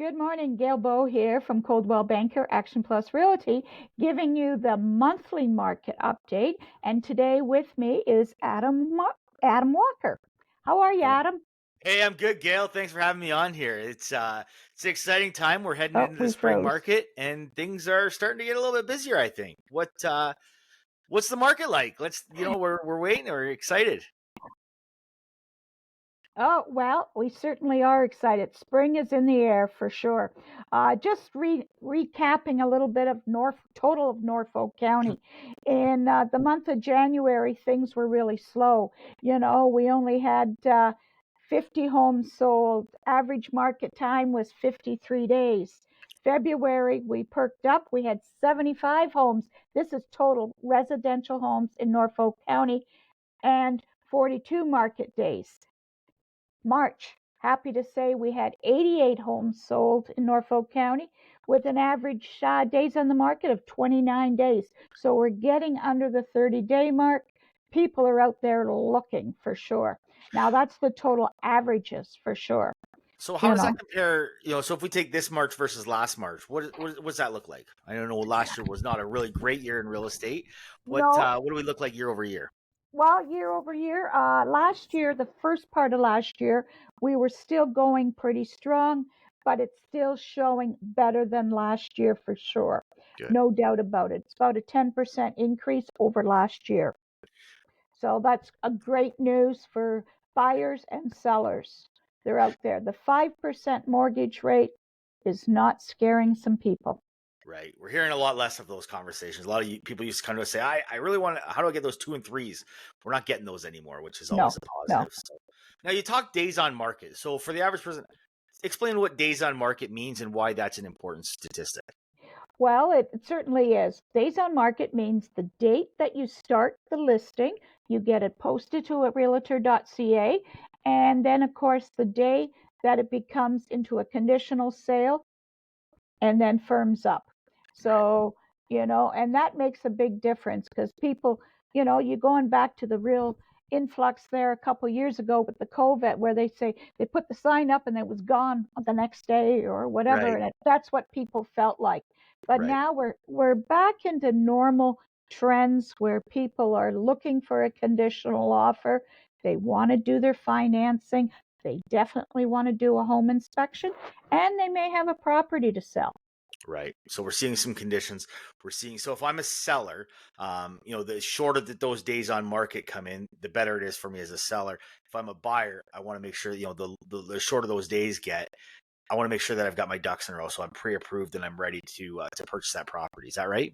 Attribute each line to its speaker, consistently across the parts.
Speaker 1: Good morning, Gail Bow here from Coldwell Banker Action Plus Realty, giving you the monthly market update. And today with me is Adam Walker. How are you,
Speaker 2: Hey,
Speaker 1: Adam?
Speaker 2: hey, I'm good, Gail. Thanks for having me on here. It's an exciting time. We're heading
Speaker 1: Oh,
Speaker 2: into the
Speaker 1: we
Speaker 2: spring
Speaker 1: froze.
Speaker 2: market, and things are starting to get a little bit busier. I think. What's the market like? We're waiting. We're excited.
Speaker 1: Oh, well, we certainly are excited. Spring is in the air for sure. Just recapping a little bit of total of Norfolk County. In the month of January, things were really slow. We only had 50 homes sold. Average market time was 53 days. February, we perked up. We had 75 homes. This is total residential homes in Norfolk County and 42 market days. March, happy to say we had 88 homes sold in Norfolk County with an average days on the market of 29 days. So we're getting under the 30-day mark. People are out there looking for sure. Now that's the total averages for sure.
Speaker 2: So how
Speaker 1: You
Speaker 2: does that
Speaker 1: know,
Speaker 2: compare? So if we take this March versus last March, what does that look like? I don't know. Last year was not a really great year in real estate.
Speaker 1: no,
Speaker 2: What do we look like year over year?
Speaker 1: well, year over year, last year, the first part of last year, we were still going pretty strong, but it's still showing better than last year for sure.
Speaker 2: Good.
Speaker 1: No doubt about it. It's about a 10% increase over last year. So that's a great news for buyers and sellers. They're out there. The 5% mortgage rate is not scaring some people.
Speaker 2: Right. We're hearing a lot less of those conversations. A lot of people used to kind of say, I really want to, how do I get those two and threes? We're not getting those anymore, which is
Speaker 1: No,
Speaker 2: always a
Speaker 1: no.
Speaker 2: positive. So now you talk days on market. So for the average person, explain what days on market means and why that's an important statistic.
Speaker 1: Well, it certainly is. Days on market means the date that you start the listing, you get it posted to a realtor.ca, and then, of course, the day that it becomes into a conditional sale and then firms up.
Speaker 2: Right.
Speaker 1: So, and that makes a big difference because people, you're going back to the real influx there a couple years ago with the COVID, where they say they put the sign up and it was gone the next day or whatever,
Speaker 2: Right.
Speaker 1: and that's what people felt like. But
Speaker 2: Right.
Speaker 1: now we're back into normal trends where people are looking for a conditional offer. They want to do their financing. They definitely want to do a home inspection, and they may have a property to sell.
Speaker 2: Right. So we're seeing some conditions. So if I'm a seller, the shorter that those days on market come in, the better it is for me as a seller. If I'm a buyer, I want to make sure, the shorter those days get, I want to make sure that I've got my ducks in a row. So I'm pre-approved and I'm ready to purchase that property. Is that right?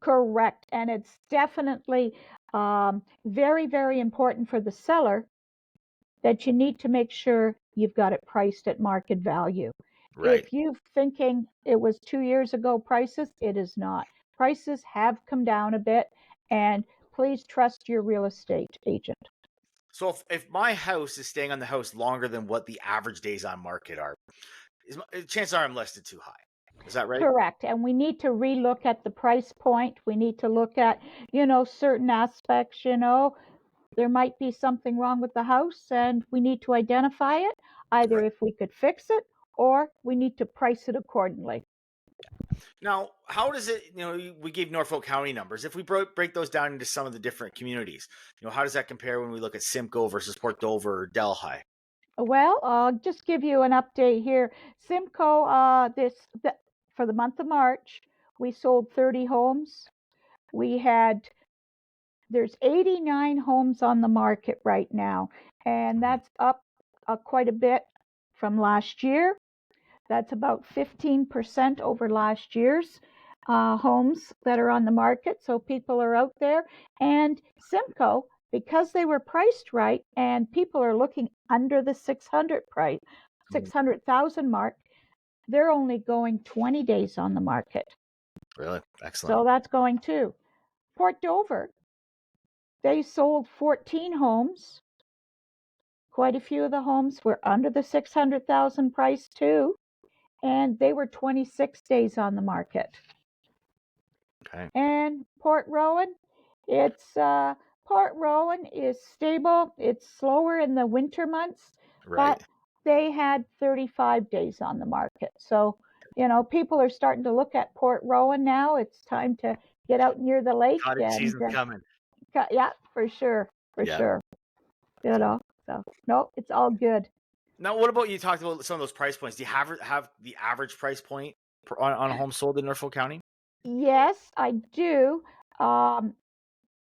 Speaker 1: Correct. And it's definitely very, very important for the seller that you need to make sure you've got it priced at market value.
Speaker 2: Right.
Speaker 1: If you're thinking it was 2 years ago prices, it is not. Prices have come down a bit, and please trust your real estate agent.
Speaker 2: So if my house is staying on the house longer than what the average days on market are, chances are I'm listed too high. Is that right?
Speaker 1: Correct. And we need to relook at the price point. We need to look at, certain aspects, there might be something wrong with the house and we need to identify it, either
Speaker 2: Right.
Speaker 1: if we could fix it or we need to price it accordingly.
Speaker 2: Now, how does it, we gave Norfolk County numbers. If we break those down into some of the different communities, how does that compare when we look at Simcoe versus Port Dover or Delhi?
Speaker 1: Well, I'll just give you an update here. Simcoe, for the month of March, we sold 30 homes. We had There's 89 homes on the market right now, and
Speaker 2: Mhm.
Speaker 1: that's up quite a bit from last year. That's about 15% over last year's homes that are on the market. So people are out there. And Simcoe, because they were priced right and people are looking under the 600,000 mark, they're only going 20 days on the market.
Speaker 2: Really? Excellent.
Speaker 1: So that's going too. Port Dover, they sold 14 homes. Quite a few of the homes were under the 600,000 price too, and they were 26 days on the market.
Speaker 2: Okay.
Speaker 1: And Port Rowan is stable. It's slower in the winter months, but
Speaker 2: Right.
Speaker 1: they had 35 days on the market. So, people are starting to look at Port Rowan now. It's time to get out near the lake
Speaker 2: Cottage
Speaker 1: and,
Speaker 2: season's coming.
Speaker 1: yeah, for sure, for
Speaker 2: Yeah.
Speaker 1: sure. You know, so no, it's all good.
Speaker 2: Now, what about you talked about some of those price points? Do you have the average price point on a home sold in Norfolk County?
Speaker 1: Yes, I do. Um,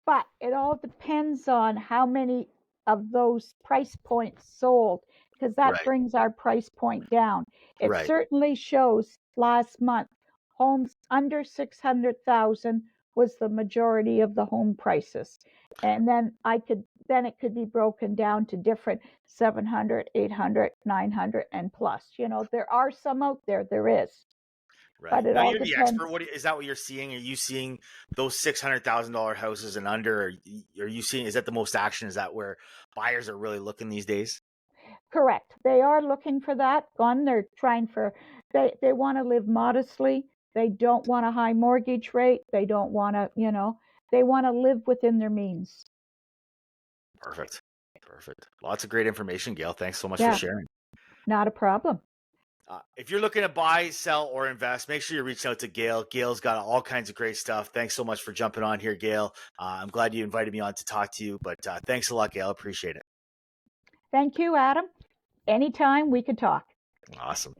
Speaker 1: But it all depends on how many of those price points sold, because that
Speaker 2: Right.
Speaker 1: brings our price point down. It
Speaker 2: Right.
Speaker 1: certainly shows last month homes under 600,000 was the majority of the home prices. And then it could be broken down to different 700, 800, 900 and plus. There are some out there, there is,
Speaker 2: Right.
Speaker 1: but it
Speaker 2: Now
Speaker 1: all
Speaker 2: you're the expert.
Speaker 1: depends.
Speaker 2: What is that? What you're seeing? Are you seeing those $600,000 houses and under? Are you seeing? Is that the most action? Is that where buyers are really looking these days?
Speaker 1: Correct. They are looking for that. One, they're trying for, they want to live modestly. They don't want a high mortgage rate. They don't want to, they want to live within their means.
Speaker 2: Perfect. Perfect. Lots of great information, Gail. Thanks so much for
Speaker 1: Yeah,
Speaker 2: sharing.
Speaker 1: not a problem.
Speaker 2: If you're looking to buy, sell, or invest, make sure you reach out to Gail. Gail's got all kinds of great stuff. Thanks so much for jumping on here, Gail. I'm glad you invited me on to talk to you, but thanks a lot, Gail. Appreciate it.
Speaker 1: Thank you, Adam. Anytime we could talk.
Speaker 2: Awesome.